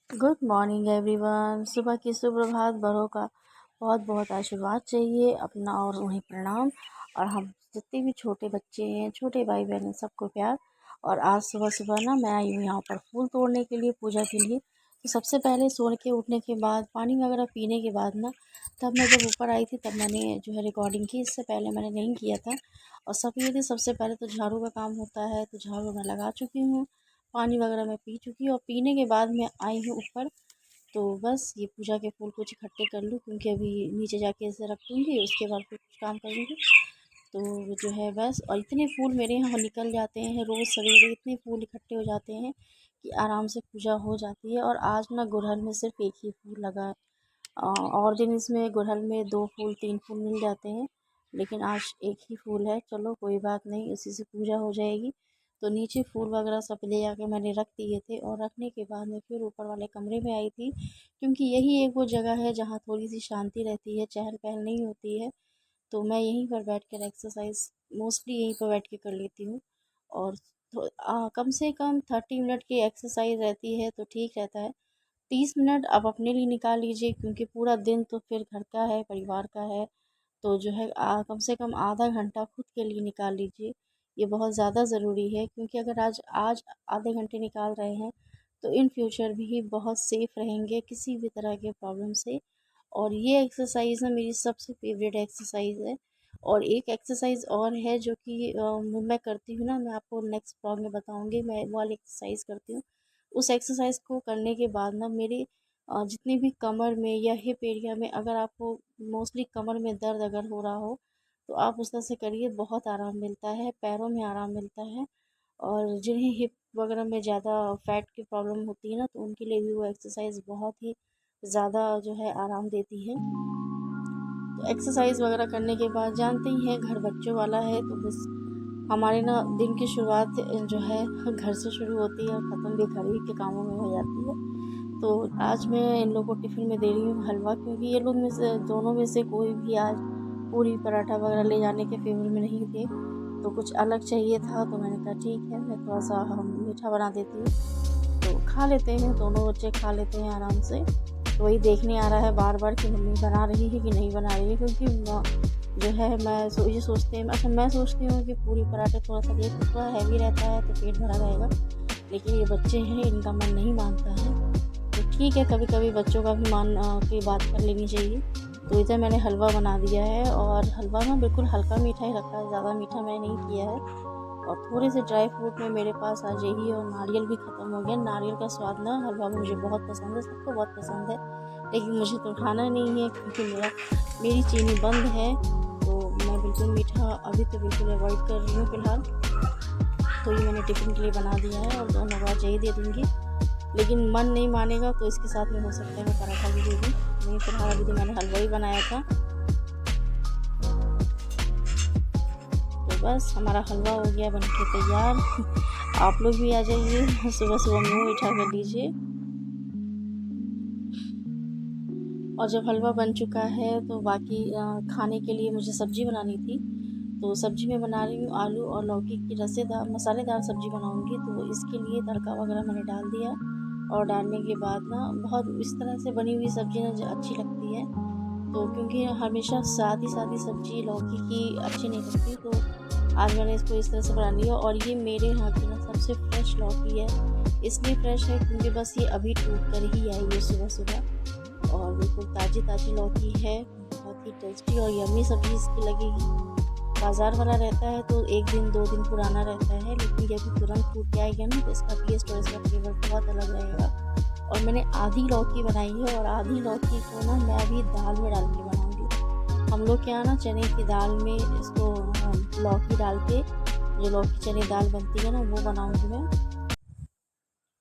Good morning everyone. सुबह की सुप्रभात बड़ों का बहुत बहुत आशीर्वाद चाहिए अपना और उन्हें प्रणाम। और हम जितने भी छोटे बच्चे हैं, छोटे भाई बहन हैं, सबको प्यार। और आज सुबह सुबह ना मैं आई हूँ यहाँ पर फूल तोड़ने के लिए, पूजा के लिए। तो सबसे पहले सो के उठने के बाद पानी वगैरह पीने के बाद ना, तब मैं जब ऊपर आई थी तब मैंने जो है रिकॉर्डिंग की। इससे पहले मैंने नहीं किया था। और सब ये थी, सबसे पहले तो झाड़ू का काम होता है, तो झाड़ू मैं लगा चुकी हूँ। पानी वगैरह मैं पी चुकी हूँ और पीने के बाद मैं आई हूँ ऊपर। तो बस ये पूजा के फूल कुछ इकट्ठे कर लूँ, क्योंकि अभी नीचे जाके ऐसे रख दूँगी, उसके बाद फिर कुछ काम करूँगी। तो जो है बस, और इतने फूल मेरे यहाँ निकल जाते हैं रोज़ सवेरे, इतने फूल इकट्ठे हो जाते हैं कि आराम से पूजा हो जाती है। और आज ना गुड़हल में सिर्फ एक ही फूल लगा है। और दिन इसमें गुड़हल में 2 फूल 3 फूल मिल जाते हैं, लेकिन आज एक ही फूल है। चलो कोई बात नहीं, उसी से पूजा हो जाएगी। तो नीचे फूल वगैरह सब ले जाके मैंने रख दिए थे, और रखने के बाद मैं फिर ऊपर वाले कमरे में आई थी, क्योंकि यही एक वो जगह है जहाँ थोड़ी सी शांति रहती है, चहल पहल नहीं होती है। तो मैं यहीं पर बैठ कर एक्सरसाइज मोस्टली यहीं पर बैठ के कर लेती हूँ। और कम से कम 30 मिनट की एक्सरसाइज रहती है तो ठीक रहता है। 30 मिनट आप अपने लिए निकाल लीजिए, क्योंकि पूरा दिन तो फिर घर का है, परिवार का है। तो जो है कम से कम आधा घंटा खुद के लिए निकाल लीजिए। ये बहुत ज़्यादा ज़रूरी है, क्योंकि अगर आज आज आधे घंटे निकाल रहे हैं तो इन फ्यूचर भी बहुत सेफ रहेंगे किसी भी तरह के प्रॉब्लम से। और ये एक्सरसाइज़ ना मेरी सबसे फेवरेट एक्सरसाइज़ है। और एक एक्सरसाइज़ और है जो कि मैं करती हूँ ना, मैं आपको नेक्स्ट ब्लॉग में बताऊँगी। मैं वो वाली एक्सरसाइज़ करती हूँ। उस एक्सरसाइज़ को करने के बाद ना मेरे जितने भी कमर में या हिप एरिया में, अगर आपको मोस्टली कमर में दर्द अगर हो रहा हो, तो आप उस तरह से करिए, बहुत आराम मिलता है, पैरों में आराम मिलता है। और जिन्हें हिप वगैरह में ज़्यादा फैट की प्रॉब्लम होती है ना, तो उनके लिए भी वो एक्सरसाइज बहुत ही ज़्यादा जो है आराम देती है। तो एक्सरसाइज वगैरह करने के बाद जानते ही हैं, घर बच्चों वाला है, तो बस हमारे ना दिन की शुरुआत जो है घर से शुरू होती है और ख़त्म भी घर ही के कामों में हो जाती है। तो आज मैं इन लोगों को टिफ़िन में दे रही हूँ हलवा, क्योंकि ये लोग में से दोनों में से कोई भी आज पूरी पराठा वगैरह ले जाने के फेवर में नहीं थे। तो कुछ अलग चाहिए था, तो मैंने कहा ठीक है, मैं थोड़ा सा मीठा बना देती हूँ। तो खा लेते हैं, दोनों बच्चे खा लेते हैं आराम से। तो वही देखने आ रहा है बार बार कि मम्मी बना रही है कि नहीं बना रही है, क्योंकि जो है ये सोचते हैं, अच्छा मैं सोचती हूँ कि पूरी पराठे थोड़ा सा ये थोड़ा हैवी रहता है तो पेट भरा रहेगा। लेकिन ये बच्चे हैं, इनका मन नहीं मानता है। तो ठीक है, कभी कभी बच्चों का भी मान की बात कर लेनी चाहिए। तो इधर मैंने हलवा बना दिया है, और हलवा ना बिल्कुल हल्का मीठा ही रखा है, ज़्यादा मीठा मैंने नहीं किया है। और थोड़े से ड्राई फ्रूट में मेरे पास आज यही, और नारियल भी ख़त्म हो गया। नारियल का स्वाद ना हलवा में मुझे बहुत पसंद है, सबको बहुत पसंद है, लेकिन मुझे तो खाना नहीं है, क्योंकि मेरी चीनी बंद है। तो मैं बिल्कुल मीठा अभी तो बिल्कुल अवॉइड कर रही हूँ फ़िलहाल। तो ये मैंने टिफ़िन के लिए बना दिया है, और दोनों बार यही दे दूँगी। लेकिन मन नहीं मानेगा तो इसके साथ में हो सकता है मैं पराठा भी दे दूँ। नहीं, फ़िलहाल अभी तो मैंने हलवा ही बनाया था। तो बस हमारा हलवा हो गया बन के तैयार। आप लोग भी आ जाइए, सुबह सुबह मुँह मीठा कर लीजिए। और जब हलवा बन चुका है तो बाकी खाने के लिए मुझे सब्ज़ी बनानी थी। तो सब्ज़ी मैं बना रही हूँ आलू और लौकी की रसेदार मसालेदार सब्ज़ी बनाऊँगी। तो इसके लिए तड़का वगैरह मैंने डाल दिया, और डालने के बाद ना बहुत इस तरह से बनी हुई सब्ज़ी ना अच्छी लगती है। तो क्योंकि हमेशा सादी सादी सब्ज़ी लौकी की अच्छी नहीं लगती, तो आज मैंने इसको इस तरह से बना लिया। और ये मेरे यहाँ की ना सबसे फ्रेश लौकी है। इसलिए फ्रेश है क्योंकि बस ये अभी टूट कर ही आई है सुबह सुबह, और बिल्कुल ताज़ी ताज़ी लौकी है। बहुत ही टेस्टी और यम्मी सब्ज़ी इसकी लगेगी। बाज़ार वाला रहता है तो 1 दिन 2 दिन पुराना रहता है, लेकिन ये अभी तुरंत टूट के आएगा ना, तो इसका टेस्ट और इसका फ्लेवर बहुत अलग रहेगा। और मैंने आधी लौकी बनाई है, और आधी लौकी को ना मैं अभी दाल में डाल के बनाऊँगी। हम लोग के यहाँ ना चने की दाल में इसको लौकी डाल के, जो लौकी चने दाल बनती है ना, वो बनाऊँगी मैं।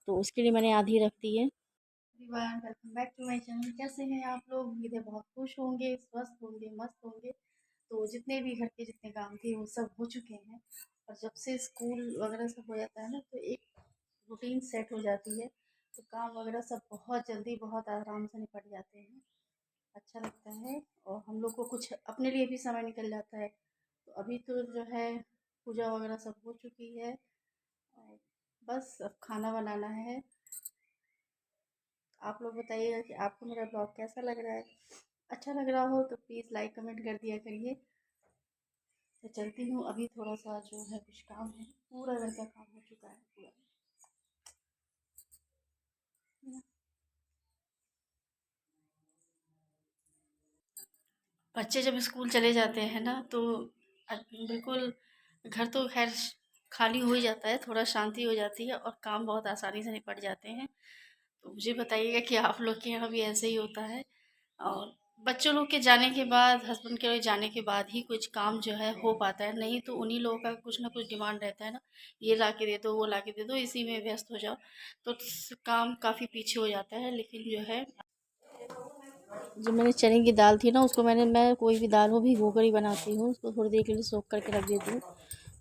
तो उसके लिए मैंने आधी रख दी है। Everyone, welcome back to my channel. कैसे हैं आप लोग? उम्मीद है बहुत खुश होंगे, स्वस्थ होंगे, मस्त होंगे। तो जितने भी घर के जितने काम थे वो सब हो चुके हैं। और जब से स्कूल वगैरह सब हो जाता है ना, तो एक रूटीन सेट हो जाती है। तो काम वगैरह सब बहुत जल्दी बहुत आराम से निपट जाते हैं। अच्छा लगता है, और हम लोग को कुछ अपने लिए भी समय निकल जाता है। तो अभी तो जो है पूजा वगैरह सब हो चुकी है, और बस अब खाना बनाना है। आप लोग बताइएगा कि आपको मेरा ब्लॉग कैसा लग रहा है। अच्छा लग रहा हो तो प्लीज़ लाइक कमेंट कर दिया करिए। तो चलती हूँ, अभी थोड़ा सा जो है कुछ काम है, पूरा घर का काम हो चुका है पूरा। बच्चे जब स्कूल चले जाते हैं ना तो बिल्कुल घर तो खैर खाली हो ही जाता है, थोड़ा शांति हो जाती है और काम बहुत आसानी से निपट जाते हैं। तो मुझे बताइएगा कि आप लोग के यहाँ भी ऐसे ही होता है। और बच्चों लोग के जाने के बाद, हस्बैंड के जाने के बाद ही कुछ काम जो है हो पाता है, नहीं तो उन्हीं लोगों का कुछ ना कुछ डिमांड रहता है ना, ये ला के दे दो, वो ला के दे दो, इसी में व्यस्त हो जाओ तो काम काफ़ी पीछे हो जाता है। लेकिन जो है, जो मैंने चने की दाल थी ना, उसको मैं कोई भी दाल हो भिगो कर ही बनाती हूँ, उसको थोड़ी देर के लिए सोख करके रख देती हूँ।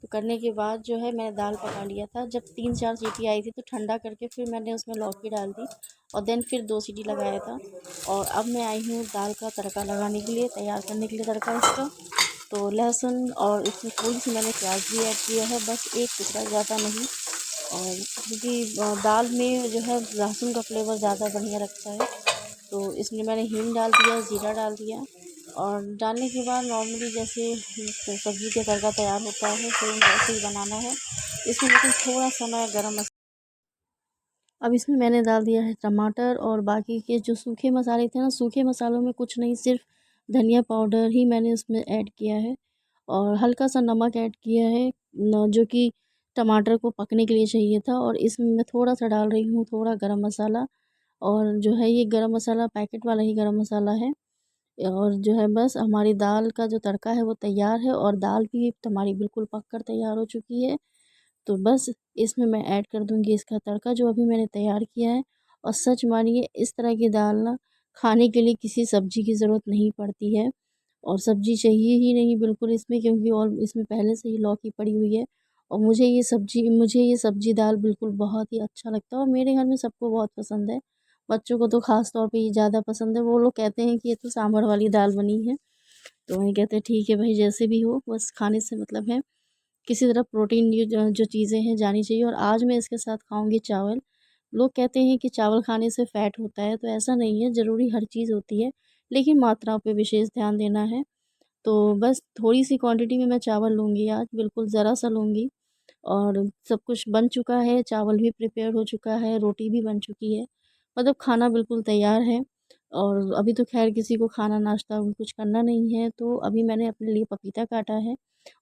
तो करने के बाद जो है मैंने दाल पका लिया था, जब 3-4 सीटी आई थी तो ठंडा करके फिर मैंने उसमें लौकी डाल दी और देन फिर 2 सीटी लगाया था। और अब मैं आई हूँ दाल का तड़का लगाने के लिए, तैयार करने के लिए तड़का इसका। तो लहसुन और इसमें थोड़ी सी मैंने प्याज भी ऐड किया है, बस एक टुकड़ा, ज़्यादा नहीं। और क्योंकि दाल में जो है लहसुन का फ्लेवर ज़्यादा बढ़िया लगता है, तो इसमें मैंने हींग डाल दिया, ज़ीरा डाल दिया। और डालने के बाद नॉर्मली जैसे सब्ज़ी का तड़का तैयार होता है सेम वैसे ही बनाना है इसमें, लेकिन थोड़ा सा मैं गरम मसाला। अब इसमें मैंने डाल दिया है टमाटर, और बाकी के जो सूखे मसाले थे ना, सूखे मसालों में कुछ नहीं, सिर्फ धनिया पाउडर ही मैंने उसमें ऐड किया है और हल्का सा नमक ऐड किया है, जो कि टमाटर को पकने के लिए चाहिए था। और इसमें मैं थोड़ा सा डाल रही हूँ थोड़ा गरम मसाला, और जो है ये गरम मसाला पैकेट वाला ही गरम मसाला है। और जो है बस हमारी दाल का जो तड़का है वो तैयार है, और दाल भी हमारी बिल्कुल पक कर तैयार हो चुकी है। तो बस इसमें मैं ऐड कर दूँगी इसका तड़का जो अभी मैंने तैयार किया है। और सच मानिए इस तरह की दाल ना खाने के लिए किसी सब्ज़ी की ज़रूरत नहीं पड़ती है, और सब्ज़ी चाहिए ही नहीं बिल्कुल इसमें, क्योंकि और इसमें पहले से ही लौकी पड़ी हुई है। और मुझे ये सब्ज़ी दाल बिल्कुल बहुत ही अच्छा लगता है, और मेरे घर में सबको बहुत पसंद है। बच्चों को तो ख़ास तौर पे ये ज़्यादा पसंद है, वो लोग कहते हैं कि ये तो सांभर वाली दाल बनी है। तो वही कहते हैं ठीक है भाई, जैसे भी हो बस खाने से मतलब है। किसी तरह प्रोटीन ये जो चीज़ें हैं जानी चाहिए, और आज मैं इसके साथ खाऊँगी चावल। लोग कहते हैं कि चावल खाने से फ़ैट होता है, तो ऐसा नहीं है, ज़रूरी हर चीज़ होती है, लेकिन मात्रा पे विशेष ध्यान देना है। तो बस थोड़ी-सी क्वांटिटी में मैं चावल लूँगी आज, बिल्कुल ज़रा-सा लूँगी। और सब कुछ बन चुका है, चावल भी प्रिपेयर हो चुका है, रोटी भी बन चुकी है, मतलब खाना बिल्कुल तैयार है। और अभी तो ख़ैर किसी को खाना नाश्ता कुछ करना नहीं है, तो अभी मैंने अपने लिए पपीता काटा है।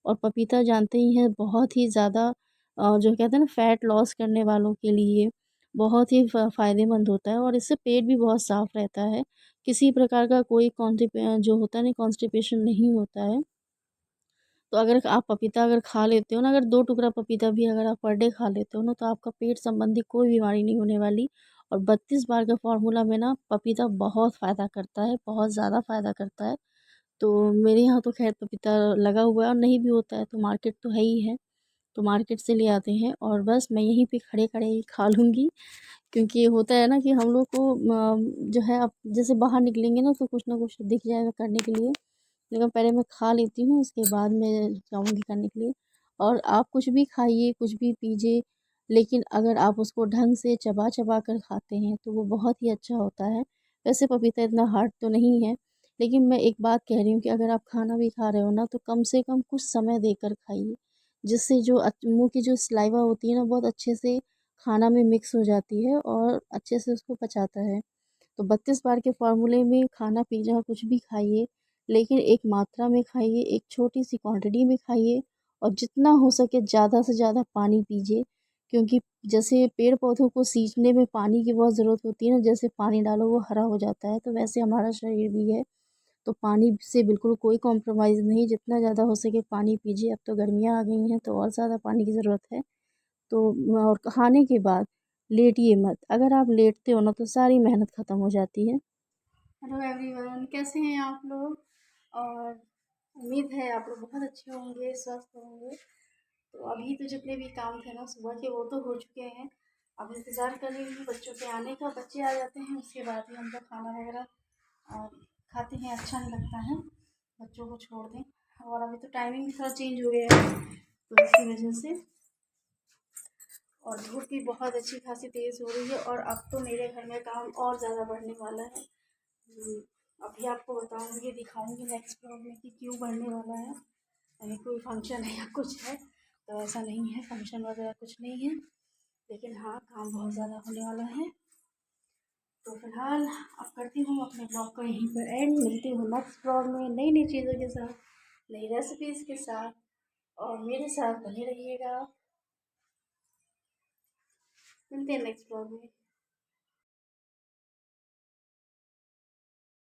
और पपीता जानते ही हैं बहुत ही ज़्यादा जो कहते हैं ना फ़ैट लॉस करने वालों के लिए बहुत ही फ़ायदेमंद होता है, और इससे पेट भी बहुत साफ़ रहता है। किसी प्रकार का कोई जो होता है ना कॉन्स्टिपेशन नहीं होता है। तो अगर आप पपीता अगर खा लेते हो ना, अगर 2 टुकड़ा पपीता भी अगर आप पर डे खा लेते हो ना, तो आपका पेट संबंधी कोई बीमारी नहीं होने वाली। और 32 बार का फ़ॉर्मूला में ना पपीता बहुत फ़ायदा करता है, बहुत ज़्यादा फ़ायदा करता है। तो मेरे यहाँ तो ख़ैर पपीता लगा हुआ है, और नहीं भी होता है तो मार्केट तो है ही है, तो मार्केट से ले आते हैं, और बस मैं यहीं पे खड़े-खड़े ही खा लूँगी। क्योंकि होता है ना कि हम लोग को जो है अब जैसे बाहर निकलेंगे ना तो कुछ ना कुछ दिख जाएगा करने के लिए, लेकिन पहले मैं खा लेती हूँ, उसके बाद मैं जाऊँगी करने के लिए। और आप कुछ भी खाइए, कुछ भी पीजिए, लेकिन अगर आप उसको ढंग से चबा-चबा कर खाते हैं, तो वो बहुत ही अच्छा होता है। वैसे पपीता इतना हार्ड तो नहीं है, लेकिन मैं एक बात कह रही हूँ कि अगर आप खाना भी खा रहे हो ना, तो कम से कम कुछ समय देकर खाइए, जिससे जो मुँह की जो सलाइवा होती है ना, बहुत अच्छे से खाना में मिक्स हो जाती है और अच्छे से उसको पचाता है। तो 32 बार के फ़ॉर्मूले में खाना-पीना कुछ भी खाइए, लेकिन एक मात्रा में खाइए, एक छोटी-सी क्वांटिटी में खाइए, और जितना हो सके ज़्यादा से ज़्यादा पानी पीजिए। क्योंकि जैसे पेड़-पौधों को सींचने में पानी की बहुत ज़रूरत होती है ना, जैसे पानी डालो वो हरा हो जाता है, तो वैसे हमारा शरीर भी है। तो पानी से बिल्कुल कोई कॉम्प्रोमाइज़ नहीं, जितना ज़्यादा हो सके पानी पीजिए। अब तो गर्मियाँ आ गई हैं, तो और ज़्यादा पानी की ज़रूरत है। तो और खाने के बाद लेटिए मत, अगर आप लेटते हो ना तो सारी मेहनत ख़त्म हो जाती है। हेलो एवरीवन, कैसे हैं आप लोग? और उम्मीद है आप लोग बहुत अच्छे होंगे, स्वस्थ होंगे। तो अभी तो जितने भी काम थे ना सुबह के वो तो हो चुके हैं। अब इंतज़ार कर रही हूँ बच्चों के आने का, बच्चे आ जाते हैं उसके बाद ही हम लोग खाना वगैरह अ, खाते हैं। अच्छा नहीं लगता है बच्चों को छोड़ दें, और अभी तो टाइमिंग भी थोड़ा चेंज हो गया है, तो इसी वजह से। और धूप भी बहुत अच्छी खासी तेज़ हो रही है। और अब तो मेरे घर में काम और ज़्यादा बढ़ने वाला है। अभी आपको बताऊंगी, दिखाऊंगी नेक्स्ट ब्लॉग में कि क्यों बढ़ने वाला है। अभी कोई फंक्शन है या कुछ है तो ऐसा नहीं है, फंक्शन वगैरह कुछ नहीं है, लेकिन हाँ काम बहुत ज़्यादा होने वाला है। तो फिलहाल अब करती हूँ अपने ब्लॉग को यहीं पर एंड। मिलती हूँ नेक्स्ट ब्लॉग में नई नई चीज़ों के साथ, नई रेसिपीज़ के साथ, और मेरे साथ बने रहिएगा। मिलते हैं नेक्स्ट ब्लॉग में।